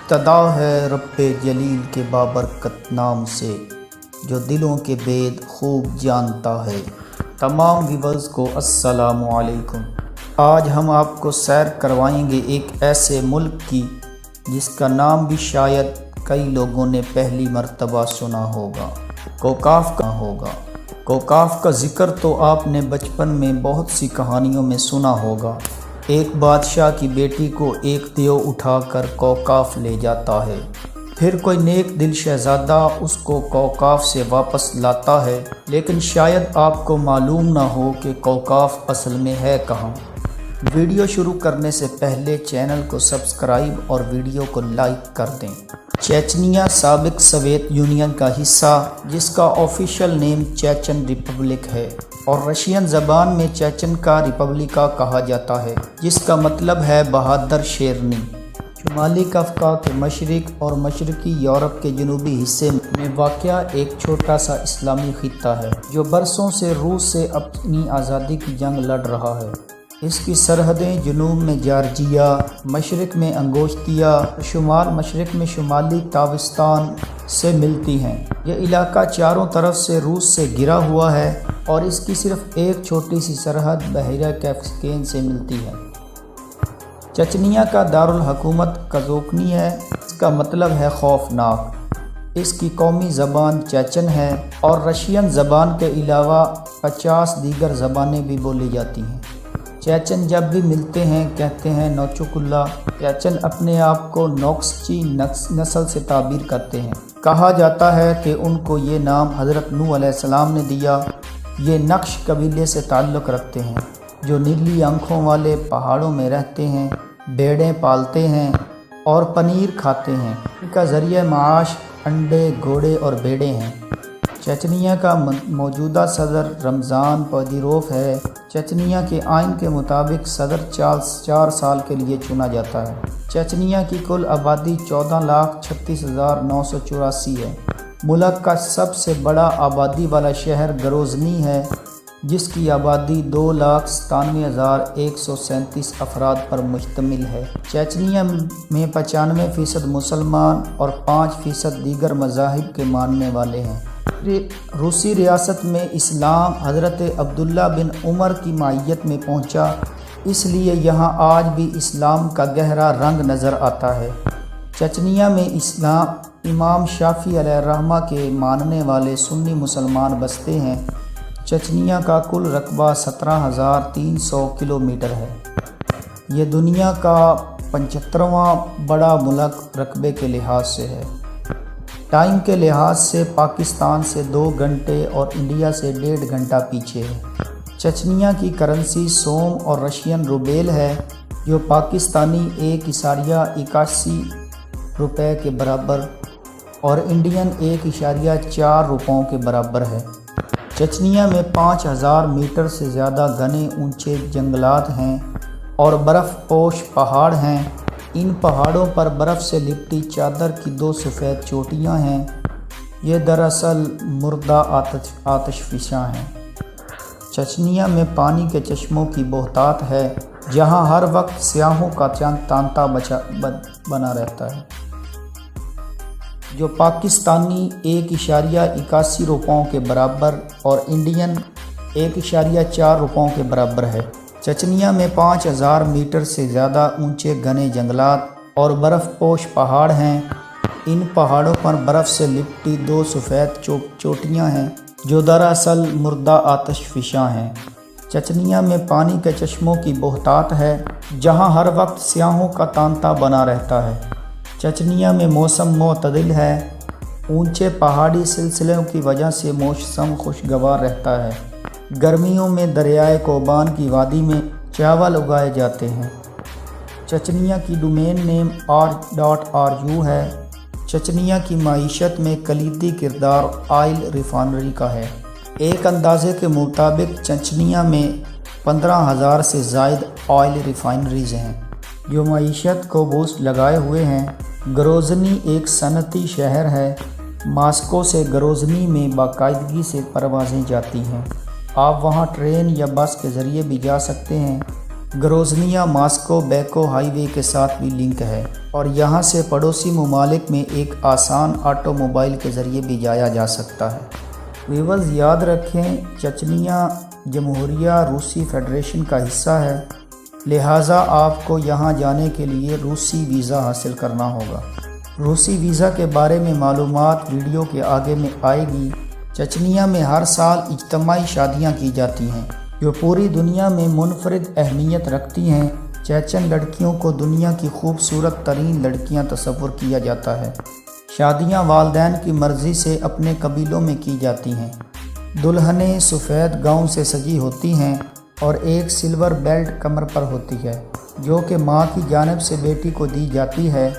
ابتدا ہے رب جلیل کے بابرکت نام سے، جو دلوں کے بید خوب جانتا ہے۔ تمام ویورز کو السلام علیکم۔ آج ہم آپ کو سیر کروائیں گے ایک ایسے ملک کی جس کا نام بھی شاید کئی لوگوں نے پہلی مرتبہ سنا ہوگا۔ کوکاف کا ذکر تو آپ نے بچپن میں بہت سی کہانیوں میں سنا ہوگا۔ ایک بادشاہ کی بیٹی کو ایک دیو اٹھا کر کوکاف لے جاتا ہے، پھر کوئی نیک دل شہزادہ اس کو کوکاف سے واپس لاتا ہے، لیکن شاید آپ کو معلوم نہ ہو کہ کوکاف اصل میں ہے کہاں۔ ویڈیو شروع کرنے سے پہلے چینل کو سبسکرائب اور ویڈیو کو لائک کر دیں۔ چیچنیا سابق سوویت یونین کا حصہ، جس کا آفیشیل نیم چیچن ریپبلک ہے، اور رشین زبان میں چیچن کا ریپبلکا کہا جاتا ہے، جس کا مطلب ہے بہادر شیرنی۔ شمالی کفکا کے مشرق اور مشرقی یورپ کے جنوبی حصے میں واقع ایک چھوٹا سا اسلامی خطہ ہے، جو برسوں سے روس سے اپنی آزادی کی جنگ لڑ رہا ہے۔ اس کی سرحدیں جنوب میں جارجیا، مشرق میں انگوشتیا، شمال مشرق میں شمالی تاجکستان سے ملتی ہیں۔ یہ علاقہ چاروں طرف سے روس سے گھرا ہوا ہے اور اس کی صرف ایک چھوٹی سی سرحد بحیرہ کیسپیئن سے ملتی ہے۔ چچنیا کا دارالحکومت کازوکنی ہے، اس کا مطلب ہے خوفناک۔ اس کی قومی زبان چیچن ہے اور رشین زبان کے علاوہ 50 دیگر زبانیں بھی بولی جاتی ہیں۔ چیچن جب بھی ملتے ہیں کہتے ہیں نوچوکلا۔ چیچن اپنے آپ کو نوکسچی نسل سے تعبیر کرتے ہیں۔ کہا جاتا ہے کہ ان کو یہ نام حضرت نوح علیہ السلام نے دیا۔ یہ نقش قبیلے سے تعلق رکھتے ہیں، جو نیلی آنکھوں والے پہاڑوں میں رہتے ہیں، بھیڑیں پالتے ہیں اور پنیر کھاتے ہیں۔ ان کا ذریعہ معاش انڈے، گھوڑے اور بھیڑیں ہیں۔ چیچنیا کا موجودہ صدر رمضان پادیروف ہے۔ چیچنیا کے آئین کے مطابق صدر 4 سال کے لیے چنا جاتا ہے۔ چیچنیا کی کل آبادی 14,36,984 ہے۔ ملک کا سب سے بڑا آبادی والا شہر گروزنی ہے، جس کی آبادی 2,97,137 افراد پر مشتمل ہے۔ چیچنیا میں 95% مسلمان اور 5% دیگر مذاہب کے ماننے والے ہیں۔ روسی ریاست میں اسلام حضرت عبداللہ بن عمر کی معیت میں پہنچا، اس لیے یہاں آج بھی اسلام کا گہرا رنگ نظر آتا ہے۔ چچنیا میں امام شافعی علیہ الرحمہ کے ماننے والے سنی مسلمان بستے ہیں۔ چچنیا کا کل رقبہ 17,300 کلومیٹر ہے۔ یہ دنیا کا 75واں بڑا ملک رقبے کے لحاظ سے ہے۔ ٹائم کے لحاظ سے پاکستان سے 2 گھنٹے اور انڈیا سے 1.5 گھنٹہ پیچھے ہے۔ چچنیا کی کرنسی سوم اور رشین روبیل ہے، جو پاکستانی 1.81 روپے کے برابر اور انڈین 1.4 روپوں کے برابر ہے۔ چچنیا میں 5,000 میٹر سے زیادہ گھنے اونچے جنگلات ہیں اور برف پوش پہاڑ ہیں۔ ان پہاڑوں پر برف سے لپٹی چادر کی 2 سفید چوٹیاں ہیں۔ یہ دراصل مردہ آتش فشاں ہیں۔ چچنیا میں پانی کے چشموں کی بہتات ہے، جہاں ہر وقت سیاحوں کا تانتا بنا رہتا ہے، جو پاکستانی 1.81 روپوں کے برابر اور انڈین 1.4 روپوں کے برابر ہے۔ چچنیا میں 5,000 میٹر سے زیادہ اونچے گھنے جنگلات اور برف پوش پہاڑ ہیں۔ ان پہاڑوں پر برف سے لپٹی 2 سفید چوٹیاں ہیں، جو دراصل مردہ آتش فشاں ہیں۔ چچنیا میں پانی کے چشموں کی بہتات ہے، جہاں ہر وقت سیاحوں کا تانتا بنا رہتا ہے۔ چچنیا میں موسم معتدل ہے۔ اونچے پہاڑی سلسلوں کی وجہ سے موسم خوشگوار رہتا ہے۔ گرمیوں میں دریائے کوبان کی وادی میں چاول اگائے جاتے ہیں۔ چچنیا کی ڈومین نیم r.ru ہے۔ چچنیا کی معیشت میں کلیدی کردار آئل ریفائنری کا ہے۔ ایک اندازے کے مطابق چچنیا میں 15,000 سے زائد آئل ریفائنریز ہیں، جو معیشت کو بوسٹ لگائے ہوئے ہیں۔ گروزنی ایک صنعتی شہر ہے۔ ماسکو سے گروزنی میں باقاعدگی سے پروازیں جاتی ہیں۔ آپ وہاں ٹرین یا بس کے ذریعے بھی جا سکتے ہیں۔ گروزنیا ماسکو بیکو ہائی وے کے ساتھ بھی لنک ہے اور یہاں سے پڑوسی ممالک میں ایک آسان آٹو موبائل کے ذریعے بھی جایا جا سکتا ہے۔ ویورز یاد رکھیں، چچنیا جمہوریہ روسی فیڈریشن کا حصہ ہے، لہٰذا آپ کو یہاں جانے کے لیے روسی ویزا حاصل کرنا ہوگا۔ روسی ویزا کے بارے میں معلومات ویڈیو کے آگے میں آئے گی۔ چچنیا میں ہر سال اجتماعی شادیاں کی جاتی ہیں جو پوری دنیا میں منفرد اہمیت رکھتی ہیں۔ چیچن لڑکیوں کو دنیا کی خوبصورت ترین لڑکیاں تصور کیا جاتا ہے۔ شادیاں والدین کی مرضی سے اپنے قبیلوں میں کی جاتی ہیں۔ دلہنیں سفید گاؤن سے سجی ہوتی ہیں اور ایک سلور بیلٹ کمر پر ہوتی ہے جو کہ ماں کی جانب سے بیٹی کو دی جاتی ہے۔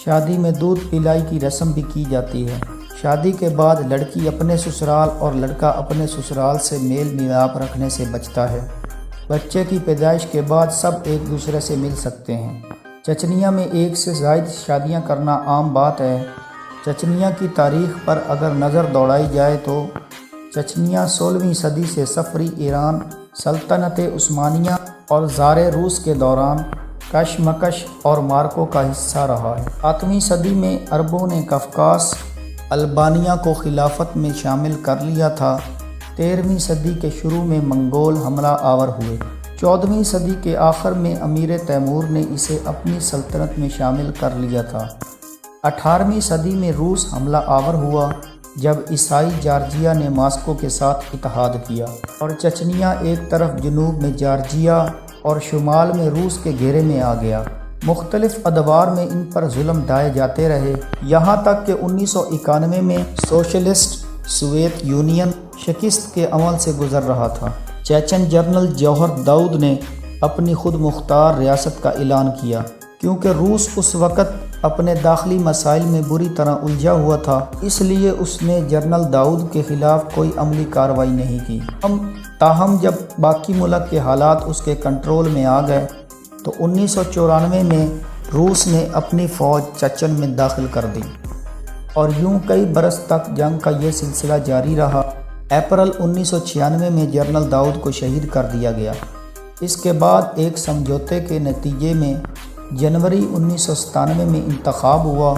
شادی میں دودھ پلائی کی رسم بھی کی جاتی ہے۔ شادی کے بعد لڑکی اپنے سسرال اور لڑکا اپنے سسرال سے میل ملاپ رکھنے سے بچتا ہے۔ بچے کی پیدائش کے بعد سب ایک دوسرے سے مل سکتے ہیں۔ چچنیا میں ایک سے زائد شادیاں کرنا عام بات ہے۔ چچنیا کی تاریخ پر اگر نظر دوڑائی جائے تو چچنیا 16ویں صدی سے صفری ایران، سلطنت عثمانیہ اور زار روس کے دوران کشمکش اور مارکو کا حصہ رہا ہے۔ 8ویں صدی میں عربوں نے کفکاس البانیہ کو خلافت میں شامل کر لیا تھا۔ 13ویں صدی کے شروع میں منگول حملہ آور ہوئے۔ 14ویں صدی کے آخر میں امیر تیمور نے اسے اپنی سلطنت میں شامل کر لیا تھا۔ 18ویں صدی میں روس حملہ آور ہوا جب عیسائی جارجیا نے ماسکو کے ساتھ اتحاد کیا اور چچنیا ایک طرف جنوب میں جارجیا اور شمال میں روس کے گھیرے میں آ گیا۔ مختلف ادوار میں ان پر ظلم ڈھائے جاتے رہے، یہاں تک کہ 1991 میں سوشلسٹ سوویت یونین شکست کے عمل سے گزر رہا تھا۔ چیچن جنرل جوہر داؤد نے اپنی خود مختار ریاست کا اعلان کیا کیونکہ روس اس وقت اپنے داخلی مسائل میں بری طرح الجھا ہوا تھا، اس لیے اس نے جنرل داؤد کے خلاف کوئی عملی کارروائی نہیں کی۔ تاہم جب باقی ملک کے حالات اس کے کنٹرول میں آ گئے تو 1994 میں روس نے اپنی فوج چچن میں داخل کر دی اور یوں کئی برس تک جنگ کا یہ سلسلہ جاری رہا۔ اپریل 1996 میں جنرل داؤد کو شہید کر دیا گیا۔ اس کے بعد ایک سمجھوتے کے نتیجے میں جنوری 1997 میں انتخاب ہوا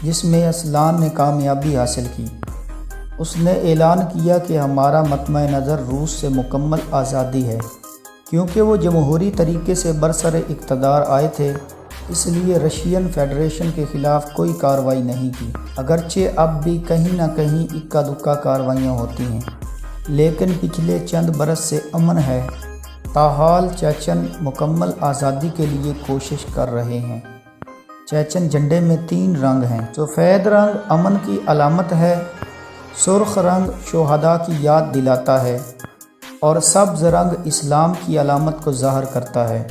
جس میں اسلان نے کامیابی حاصل کی۔ اس نے اعلان کیا کہ ہمارا مطمع نظر روس سے مکمل آزادی ہے۔ کیونکہ وہ جمہوری طریقے سے برسر اقتدار آئے تھے، اس لیے رشین فیڈریشن کے خلاف کوئی کارروائی نہیں کی، اگرچہ اب بھی کہیں نہ کہیں اکا دکا کارروائیاں ہوتی ہیں، لیکن پچھلے چند برس سے امن ہے۔ تاحال چیچن مکمل آزادی کے لیے کوشش کر رہے ہیں۔ چیچن جھنڈے میں 3 رنگ ہیں۔ سفید رنگ امن کی علامت ہے، سرخ رنگ شہداء کی یاد دلاتا ہے اور سبز رنگ اسلام کی علامت کو ظاہر کرتا ہے۔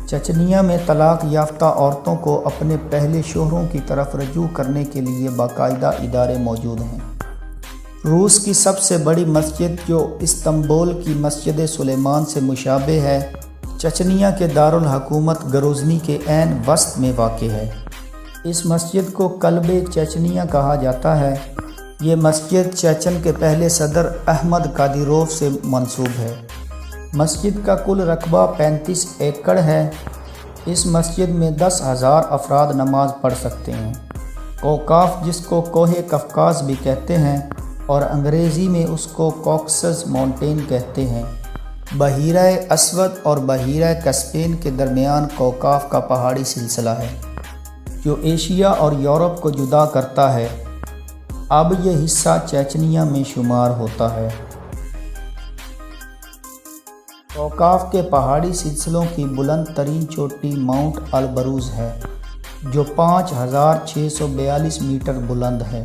چچنیا میں طلاق یافتہ عورتوں کو اپنے پہلے شوہروں کی طرف رجوع کرنے کے لیے باقاعدہ ادارے موجود ہیں۔ روس کی سب سے بڑی مسجد جو استنبول کی مسجد سلیمان سے مشابہ ہے، چچنیا کے دارالحکومت گروزنی کے عین وسط میں واقع ہے۔ اس مسجد کو قلب چچنیا کہا جاتا ہے۔ یہ مسجد چیچن کے پہلے صدر احمد کادیروف سے منسوب ہے۔ مسجد کا کل رقبہ 35 ایکڑ ہے۔ اس مسجد میں 10,000 افراد نماز پڑھ سکتے ہیں۔ کوکاف، جس کو کوہ کفکاز بھی کہتے ہیں اور انگریزی میں اس کو کوکسس ماؤنٹین کہتے ہیں، بحیرہ اسود اور بحیرہ کسپین کے درمیان کوکاف کا پہاڑی سلسلہ ہے جو ایشیا اور یورپ کو جدا کرتا ہے۔ اب یہ حصہ چیچنیا میں شمار ہوتا ہے۔ کوکاف کے پہاڑی سلسلوں کی بلند ترین چوٹی ماؤنٹ البروز ہے جو 5,642 میٹر بلند ہے۔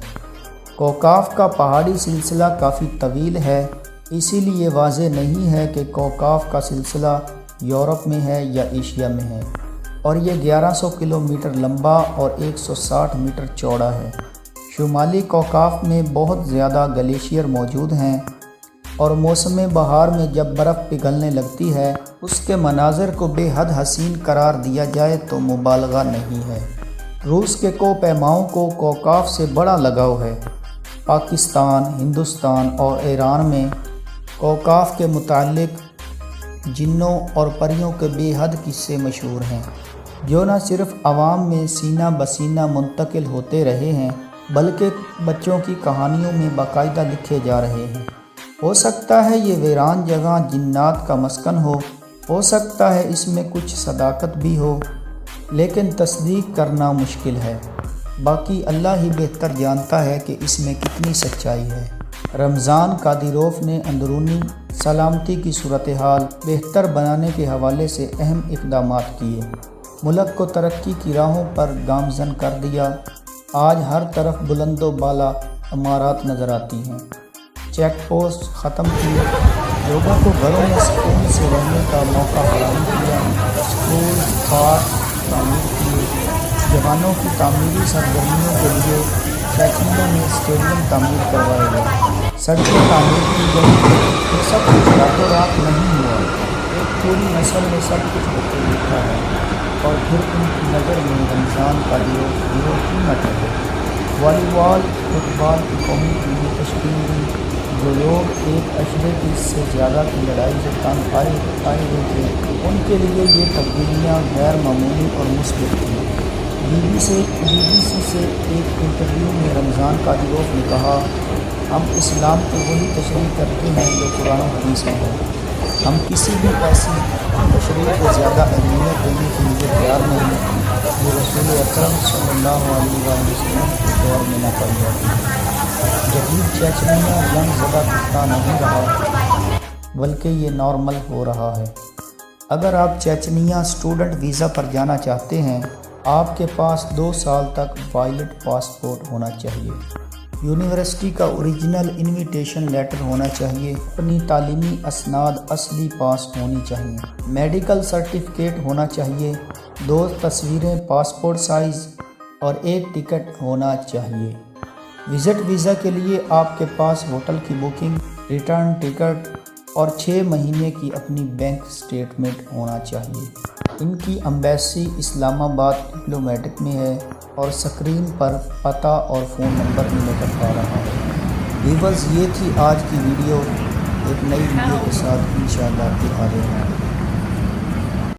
کوکاف کا پہاڑی سلسلہ کافی طویل ہے، اسی لیے واضح نہیں ہے کہ کوکاف کا سلسلہ یورپ میں ہے یا ایشیا میں ہے، اور یہ 1100 کلومیٹر لمبا اور 160 میٹر چوڑا ہے۔ شمالی کوکاف میں بہت زیادہ گلیشیئر موجود ہیں اور موسم بہار میں جب برف پگھلنے لگتی ہے اس کے مناظر کو بے حد حسین قرار دیا جائے تو مبالغہ نہیں ہے۔ روس کے کوہ پیماؤں کو کوکاف سے بڑا لگاؤ ہے۔ پاکستان، ہندوستان اور ایران میں کوکاف کے متعلق جنوں اور پریوں کے بے حد قصے مشہور ہیں، جو نہ صرف عوام میں سینہ بسینہ منتقل ہوتے رہے ہیں بلکہ بچوں کی کہانیوں میں باقاعدہ لکھے جا رہے ہیں۔ ہو سکتا ہے یہ ویران جگہ جنات کا مسکن ہو سکتا ہے اس میں کچھ صداقت بھی ہو، لیکن تصدیق کرنا مشکل ہے۔ باقی اللہ ہی بہتر جانتا ہے کہ اس میں کتنی سچائی ہے۔ رمضان قادیروف نے اندرونی سلامتی کی صورتحال بہتر بنانے کے حوالے سے اہم اقدامات کیے، ملک کو ترقی کی راہوں پر گامزن کر دیا۔ آج ہر طرف بلند و بالا عمارات نظر آتی ہیں، چیک پوسٹ ختم کیے، لوگوں کو گھروں میں سکون سے رہنے کا موقع فراہم کیا، اسکول پارک تعمیر کیے، جوانوں کی تعمیری سرگرمیوں کے لیے چیچنیا میں اسٹیڈیم تعمیر کروائے گئے، سڑکیں تعمیر کی گئی۔ یہ سب کچھ راتوں رات نہیں ہوا، ایک پوری نسل میں سب کچھ ہوتے دیکھا ہے، اور پھر ان کی نظر میں رمضان قادیروف ہیرو کیوں نہ ٹھہرے۔ والی بال فٹ بال کی قومی ٹیم تشکیل دی، جو لوگ ایک عشرے کی سے زیادہ کی لڑائی سے تنگ آئے ہوئے تھے، ان کے لیے یہ تبدیلیاں غیر معمولی اور مثبت تھیں۔ بی بی سی سے ایک انٹرویو میں رمضان قادیروف نے کہا، ہم اسلام کی وہی تشریح کرتے ہیں جو قرآن و حدیث میں ہے، ہم کسی بھی ایسی تشریح کو زیادہ اہمیت دینے کے لیے تیار نہیں جو رسول اکرم صلی اللہ علیہ وسلم کے دور میں نہ پائی جاتی ہے۔ جدید چیچنیا جنگ زدہ خطہ نہیں رہا بلکہ یہ نارمل ہو رہا ہے۔ اگر آپ چیچنیا اسٹوڈنٹ ویزا پر جانا چاہتے ہیں، آپ کے پاس 2 سال تک ویلڈ پاسپورٹ ہونا چاہیے، یونیورسٹی کا اوریجنل انویٹیشن لیٹر ہونا چاہیے، اپنی تعلیمی اسناد اصلی پاس ہونی چاہیے، میڈیکل سرٹیفکیٹ ہونا چاہیے، 2 تصویریں پاسپورٹ سائز اور 1 ٹکٹ ہونا چاہیے۔ وزٹ ویزا کے لیے آپ کے پاس ہوٹل کی بکنگ، ریٹرن ٹکٹ اور 6 مہینے کی اپنی بینک سٹیٹمنٹ ہونا چاہیے۔ ان کی ایمبیسی اسلام آباد ڈپلومیٹک میں ہے اور سکرین پر پتہ اور فون نمبر بھی نظر آ رہا ہے۔ ویورز، یہ تھی آج کی ویڈیو، ایک نئی ویڈیو کے ساتھ انشاءاللہ پھر حاضر ہوں۔